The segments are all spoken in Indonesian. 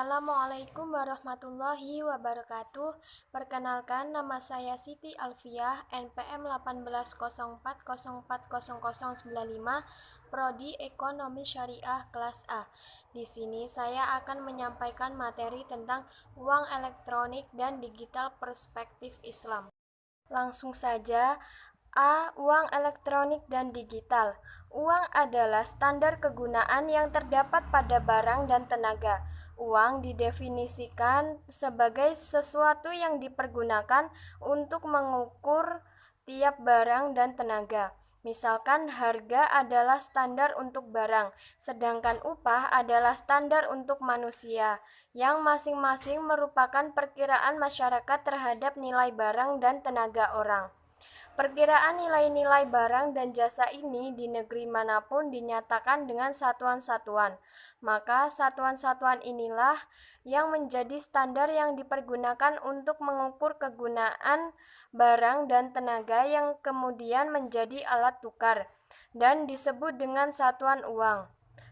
Assalamualaikum warahmatullahi wabarakatuh. Perkenalkan, nama saya Siti Alfiah, NPM 1804040095, Prodi Ekonomi Syariah kelas A. Di sini saya akan menyampaikan materi tentang uang elektronik dan digital perspektif Islam. Langsung saja. A. Uang elektronik dan digital. Uang adalah standar kegunaan yang terdapat pada barang dan tenaga. Uang didefinisikan sebagai sesuatu yang dipergunakan untuk mengukur tiap barang dan tenaga. Misalkan harga adalah standar untuk barang, sedangkan upah adalah standar untuk manusia, yang masing-masing merupakan perkiraan masyarakat terhadap nilai barang dan tenaga orang. Perkiraan nilai-nilai barang dan jasa ini di negeri manapun dinyatakan dengan satuan-satuan. Maka satuan-satuan inilah yang menjadi standar yang dipergunakan untuk mengukur kegunaan barang dan tenaga yang kemudian menjadi alat tukar dan disebut dengan satuan uang.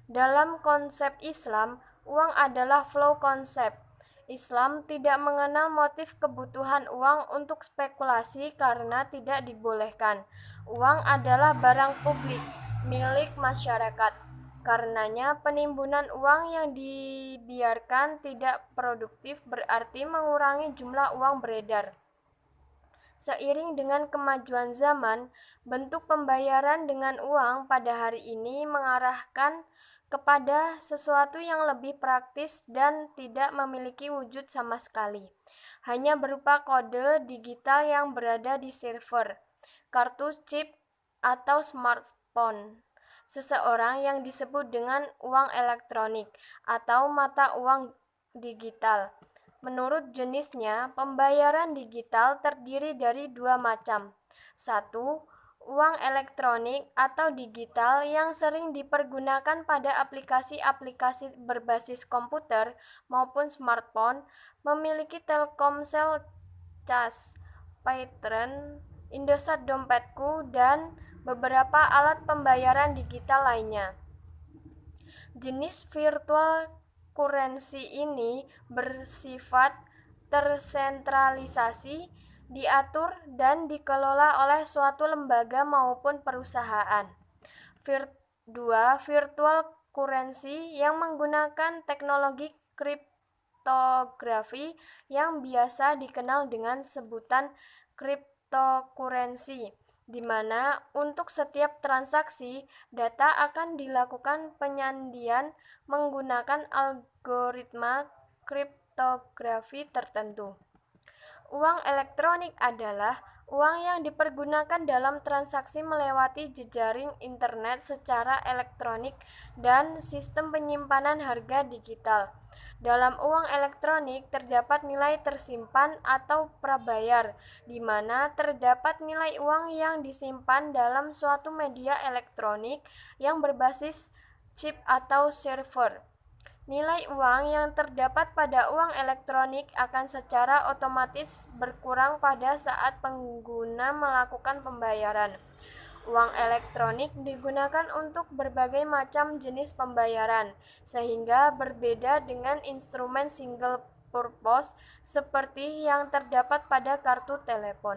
Dalam konsep Islam, uang adalah flow concept. Islam tidak mengenal motif kebutuhan uang untuk spekulasi karena tidak dibolehkan. Uang adalah barang publik, milik masyarakat. Karenanya, penimbunan uang yang dibiarkan tidak produktif berarti mengurangi jumlah uang beredar. Seiring dengan kemajuan zaman, bentuk pembayaran dengan uang pada hari ini mengarahkan kepada sesuatu yang lebih praktis dan tidak memiliki wujud sama sekali. Hanya berupa kode digital yang berada di server, kartu chip, atau smartphone. Seseorang yang disebut dengan uang elektronik atau mata uang digital. Menurut jenisnya, pembayaran digital terdiri dari dua macam. Satu, uang elektronik atau digital yang sering dipergunakan pada aplikasi-aplikasi berbasis komputer maupun smartphone, memiliki Telkomsel Cas, Paytron, Indosat Dompetku, dan beberapa alat pembayaran digital lainnya. Jenis virtual currency ini bersifat tersentralisasi, diatur dan dikelola oleh suatu lembaga maupun perusahaan. 2. Virtual currency yang menggunakan teknologi kriptografi yang biasa dikenal dengan sebutan cryptocurrency, di mana untuk setiap transaksi data akan dilakukan penyandian menggunakan algoritma kriptografi tertentu. Uang elektronik adalah uang yang dipergunakan dalam transaksi melewati jejaring internet secara elektronik dan sistem penyimpanan harga digital. Dalam uang elektronik terdapat nilai tersimpan atau prabayar, di mana terdapat nilai uang yang disimpan dalam suatu media elektronik yang berbasis chip atau server. Nilai uang yang terdapat pada uang elektronik akan secara otomatis berkurang pada saat pengguna melakukan pembayaran. Uang elektronik digunakan untuk berbagai macam jenis pembayaran, sehingga berbeda dengan instrumen single purpose seperti yang terdapat pada kartu telepon.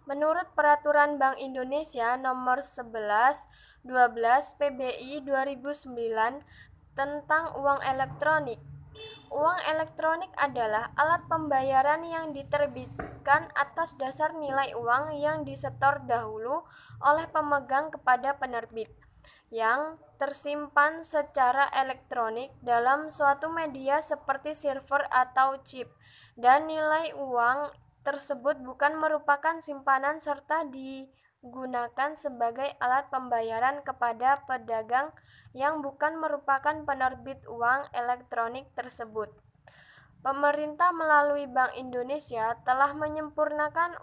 Menurut Peraturan Bank Indonesia Nomor 11/12 PBI 2009 tentang uang elektronik. Uang elektronik adalah alat pembayaran yang diterbitkan atas dasar nilai uang yang disetor dahulu oleh pemegang kepada penerbit, yang tersimpan secara elektronik dalam suatu media seperti server atau chip, dan nilai uang tersebut bukan merupakan simpanan serta digunakan sebagai alat pembayaran kepada pedagang yang bukan merupakan penerbit uang elektronik tersebut. Pemerintah melalui Bank Indonesia telah menyempurnakan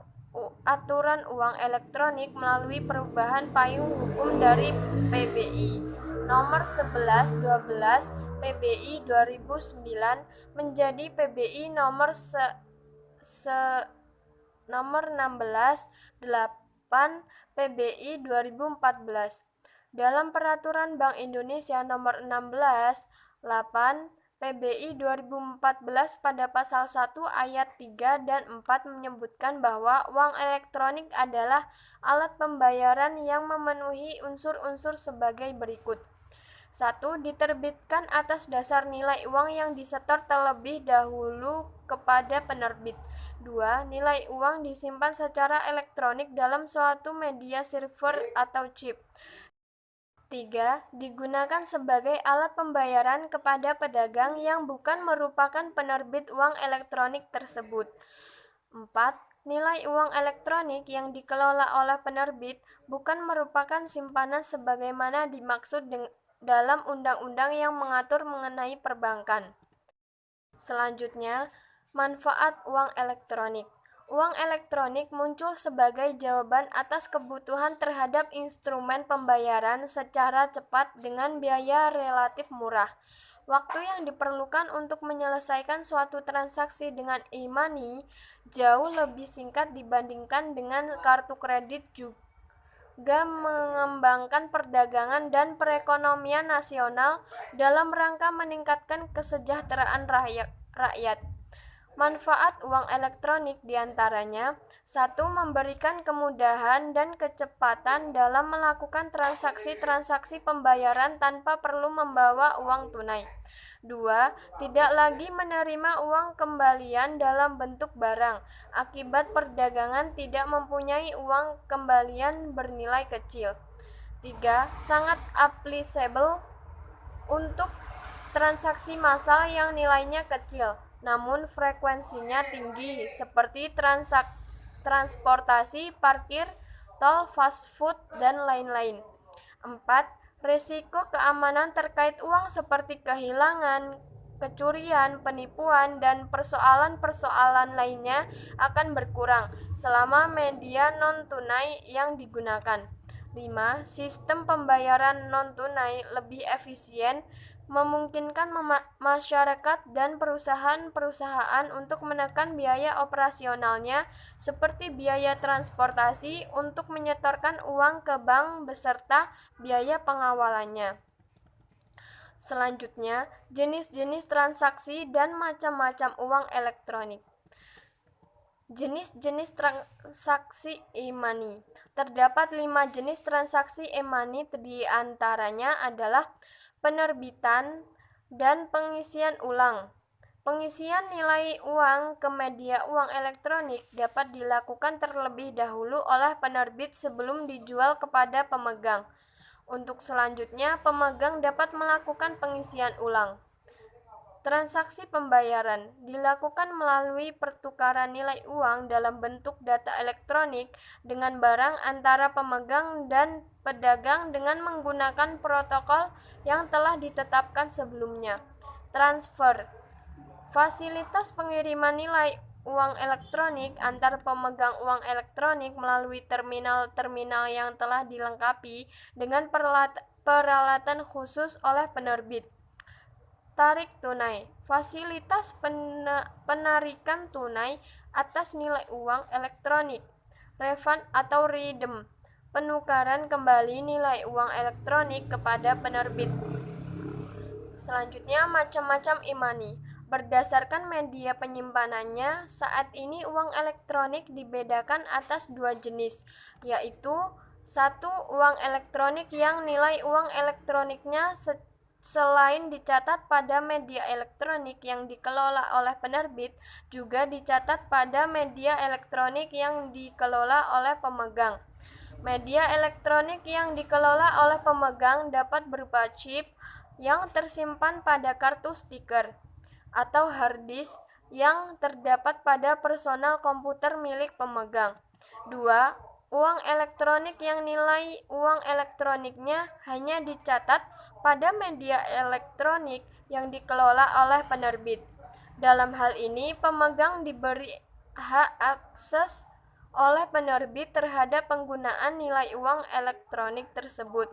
aturan uang elektronik melalui perubahan payung hukum dari PBI Nomor 11/12 PBI 2009 menjadi PBI Nomor 16/8 PBI 2014. Dalam Peraturan Bank Indonesia Nomor 16/8 PBI 2014 pada pasal 1 ayat 3 dan 4 menyebutkan bahwa uang elektronik adalah alat pembayaran yang memenuhi unsur-unsur sebagai berikut. 1. Diterbitkan atas dasar nilai uang yang disetor terlebih dahulu kepada penerbit. 2. Nilai uang disimpan secara elektronik dalam suatu media server atau chip. 3. Digunakan sebagai alat pembayaran kepada pedagang yang bukan merupakan penerbit uang elektronik tersebut. 4. Nilai uang elektronik yang dikelola oleh penerbit bukan merupakan simpanan sebagaimana dimaksud dalam undang-undang yang mengatur mengenai perbankan. Selanjutnya, manfaat uang elektronik. Uang elektronik muncul sebagai jawaban atas kebutuhan terhadap instrumen pembayaran secara cepat dengan biaya relatif murah. Waktu yang diperlukan untuk menyelesaikan suatu transaksi dengan e-money jauh lebih singkat dibandingkan dengan kartu kredit, juga mengembangkan perdagangan dan perekonomian nasional dalam rangka meningkatkan kesejahteraan rakyat. Manfaat uang elektronik diantaranya: 1. Memberikan kemudahan dan kecepatan dalam melakukan transaksi-transaksi pembayaran tanpa perlu membawa uang tunai. 2. Tidak lagi menerima uang kembalian dalam bentuk barang, akibat perdagangan tidak mempunyai uang kembalian bernilai kecil. 3. Sangat applicable untuk transaksi massal yang nilainya kecil namun frekuensinya tinggi, seperti transportasi, parkir, tol, fast food, dan lain-lain. 4. Risiko keamanan terkait uang seperti kehilangan, kecurian, penipuan, dan persoalan-persoalan lainnya akan berkurang selama media non-tunai yang digunakan. 5. Sistem pembayaran non-tunai lebih efisien, memungkinkan masyarakat dan perusahaan-perusahaan untuk menekan biaya operasionalnya seperti biaya transportasi untuk menyetorkan uang ke bank beserta biaya pengawalannya. Selanjutnya, jenis-jenis transaksi dan macam-macam uang elektronik. Jenis-jenis transaksi e-money. Terdapat 5 jenis transaksi e-money, di antaranya adalah penerbitan dan pengisian ulang. Pengisian nilai uang ke media uang elektronik dapat dilakukan terlebih dahulu oleh penerbit sebelum dijual kepada pemegang. Untuk selanjutnya, pemegang dapat melakukan pengisian ulang. Transaksi pembayaran dilakukan melalui pertukaran nilai uang dalam bentuk data elektronik dengan barang antara pemegang dan pedagang dengan menggunakan protokol yang telah ditetapkan sebelumnya. Transfer, fasilitas pengiriman nilai uang elektronik antar pemegang uang elektronik melalui terminal-terminal yang telah dilengkapi dengan peralatan khusus oleh penerbit. Tarik tunai, fasilitas penarikan tunai atas nilai uang elektronik. Refund atau redeem, penukaran kembali nilai uang elektronik kepada penerbit. Selanjutnya, macam-macam e-money. Berdasarkan media penyimpanannya, saat ini uang elektronik dibedakan atas 2 jenis, yaitu 1. Uang elektronik yang nilai uang elektroniknya selain dicatat pada media elektronik yang dikelola oleh penerbit, juga dicatat pada media elektronik yang dikelola oleh pemegang. Media elektronik yang dikelola oleh pemegang dapat berupa chip yang tersimpan pada kartu stiker atau hard disk yang terdapat pada personal komputer milik pemegang. 2. Uang elektronik yang nilai uang elektroniknya hanya dicatat pada media elektronik yang dikelola oleh penerbit. Dalam hal ini, pemegang diberi hak akses oleh penerbit terhadap penggunaan nilai uang elektronik tersebut.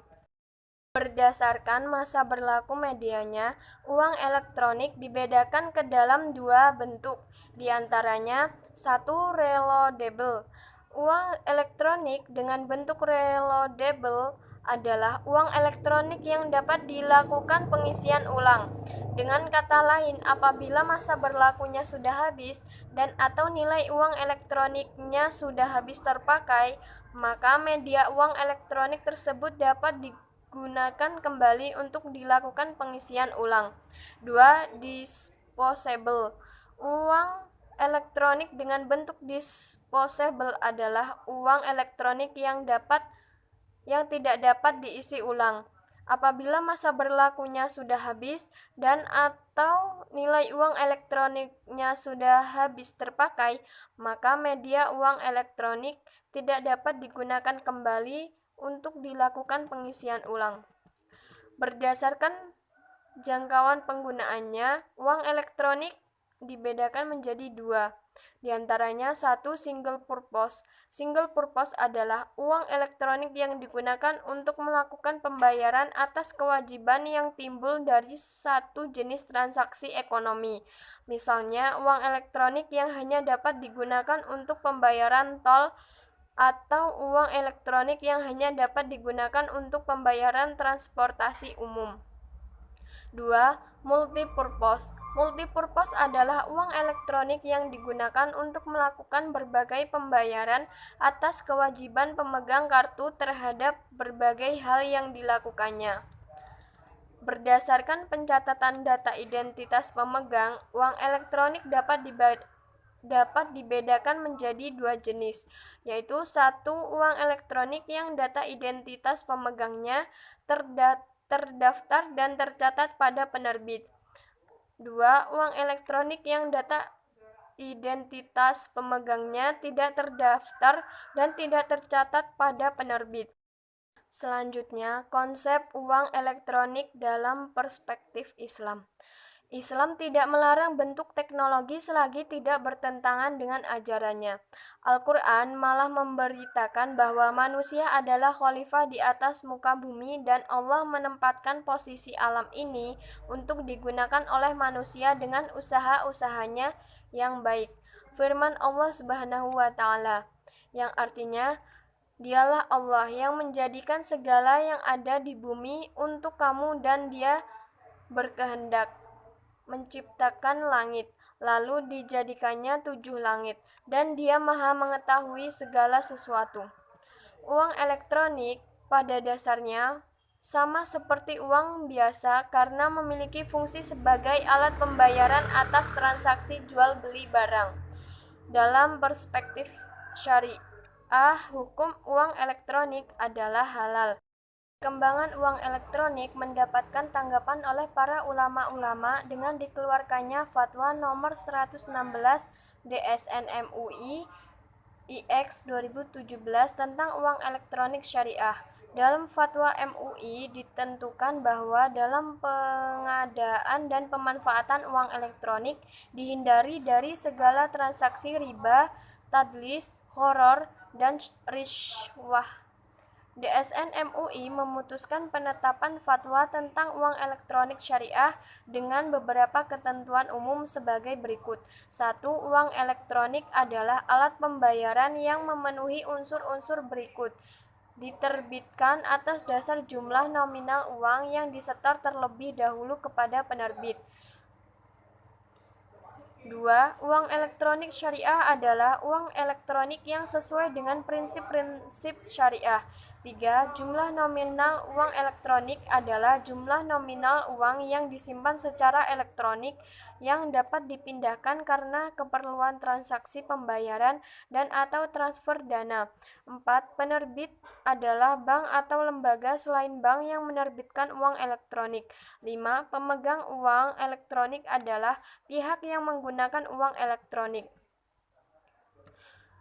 Berdasarkan masa berlaku medianya, uang elektronik dibedakan ke dalam 2 bentuk, diantaranya 1. Reloadable. Uang elektronik dengan bentuk reloadable adalah uang elektronik yang dapat dilakukan pengisian ulang. Dengan kata lain, apabila masa berlakunya sudah habis dan atau nilai uang elektroniknya sudah habis terpakai, maka media uang elektronik tersebut dapat digunakan kembali untuk dilakukan pengisian ulang. 2. Disposable. Uang elektronik dengan bentuk disposable adalah uang elektronik yang tidak dapat diisi ulang. Apabila masa berlakunya sudah habis dan atau nilai uang elektroniknya sudah habis terpakai, maka media uang elektronik tidak dapat digunakan kembali untuk dilakukan pengisian ulang. Berdasarkan jangkauan penggunaannya, uang elektronik dibedakan menjadi dua. Di antaranya satu, single purpose. Single purpose adalah uang elektronik yang digunakan untuk melakukan pembayaran atas kewajiban yang timbul dari satu jenis transaksi ekonomi. Misalnya, uang elektronik yang hanya dapat digunakan untuk pembayaran tol atau uang elektronik yang hanya dapat digunakan untuk pembayaran transportasi umum. 2. Multipurpose. Multipurpose adalah uang elektronik yang digunakan untuk melakukan berbagai pembayaran atas kewajiban pemegang kartu terhadap berbagai hal yang dilakukannya. Berdasarkan pencatatan data identitas pemegang, uang elektronik dapat dibedakan menjadi dua jenis, yaitu satu, uang elektronik yang data identitas pemegangnya terdaftar dan tercatat pada penerbit. 2. Uang elektronik yang data identitas pemegangnya tidak terdaftar dan tidak tercatat pada penerbit. Selanjutnya, konsep uang elektronik dalam perspektif Islam. Islam tidak melarang bentuk teknologi selagi tidak bertentangan dengan ajarannya. Al-Quran malah memberitakan bahwa manusia adalah khalifah di atas muka bumi dan Allah menempatkan posisi alam ini untuk digunakan oleh manusia dengan usaha-usahanya yang baik. Firman Allah Subhanahu wa Ta'ala, yang artinya, Dialah Allah yang menjadikan segala yang ada di bumi untuk kamu dan Dia berkehendak menciptakan langit, lalu dijadikannya 7 langit, dan Dia maha mengetahui segala sesuatu. Uang elektronik pada dasarnya sama seperti uang biasa karena memiliki fungsi sebagai alat pembayaran atas transaksi jual beli barang. Dalam perspektif syariah, hukum uang elektronik adalah halal. Perkembangan uang elektronik mendapatkan tanggapan oleh para ulama-ulama dengan dikeluarkannya Fatwa Nomor 116 DSN MUI IX 2017 tentang uang elektronik syariah. Dalam fatwa MUI ditentukan bahwa dalam pengadaan dan pemanfaatan uang elektronik dihindari dari segala transaksi riba, tadlis, gharar, dan riswah. DSN MUI memutuskan penetapan fatwa tentang uang elektronik syariah dengan beberapa ketentuan umum sebagai berikut. 1. Uang elektronik adalah alat pembayaran yang memenuhi unsur-unsur berikut. Diterbitkan atas dasar jumlah nominal uang yang disetor terlebih dahulu kepada penerbit. 2. Uang elektronik syariah adalah uang elektronik yang sesuai dengan prinsip-prinsip syariah. 3. Jumlah nominal uang elektronik adalah jumlah nominal uang yang disimpan secara elektronik yang dapat dipindahkan karena keperluan transaksi pembayaran dan atau transfer dana. 4. Penerbit adalah bank atau lembaga selain bank yang menerbitkan uang elektronik. 5. Pemegang uang elektronik adalah pihak yang menggunakan uang elektronik.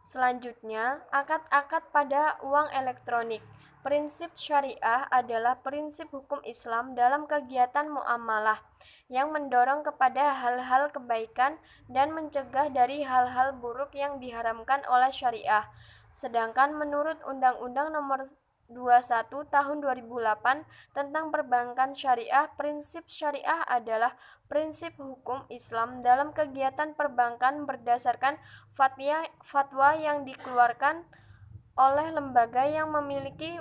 Selanjutnya, akad-akad pada uang elektronik. Prinsip syariah adalah prinsip hukum Islam dalam kegiatan muamalah yang mendorong kepada hal-hal kebaikan dan mencegah dari hal-hal buruk yang diharamkan oleh syariah. Sedangkan menurut Undang-Undang Nomor 21 Tahun 2008 tentang Perbankan Syariah, prinsip syariah adalah prinsip hukum Islam dalam kegiatan perbankan berdasarkan fatwa yang dikeluarkan oleh lembaga yang memiliki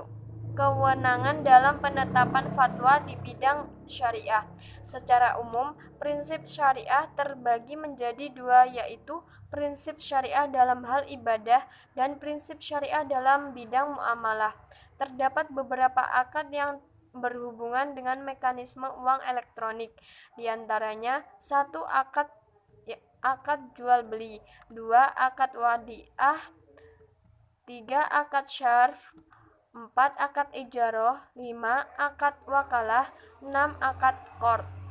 kewenangan dalam penetapan fatwa di bidang syariah. Secara umum, prinsip syariah terbagi menjadi dua, yaitu prinsip syariah dalam hal ibadah dan prinsip syariah dalam bidang muamalah. Terdapat beberapa akad yang berhubungan dengan mekanisme uang elektronik. Di antaranya, 1. Akad jual beli, 2. Akad wadiah, 3. Akad syarf, 4. Akad ijaroh, 5. Akad wakalah, 6. Akad qard.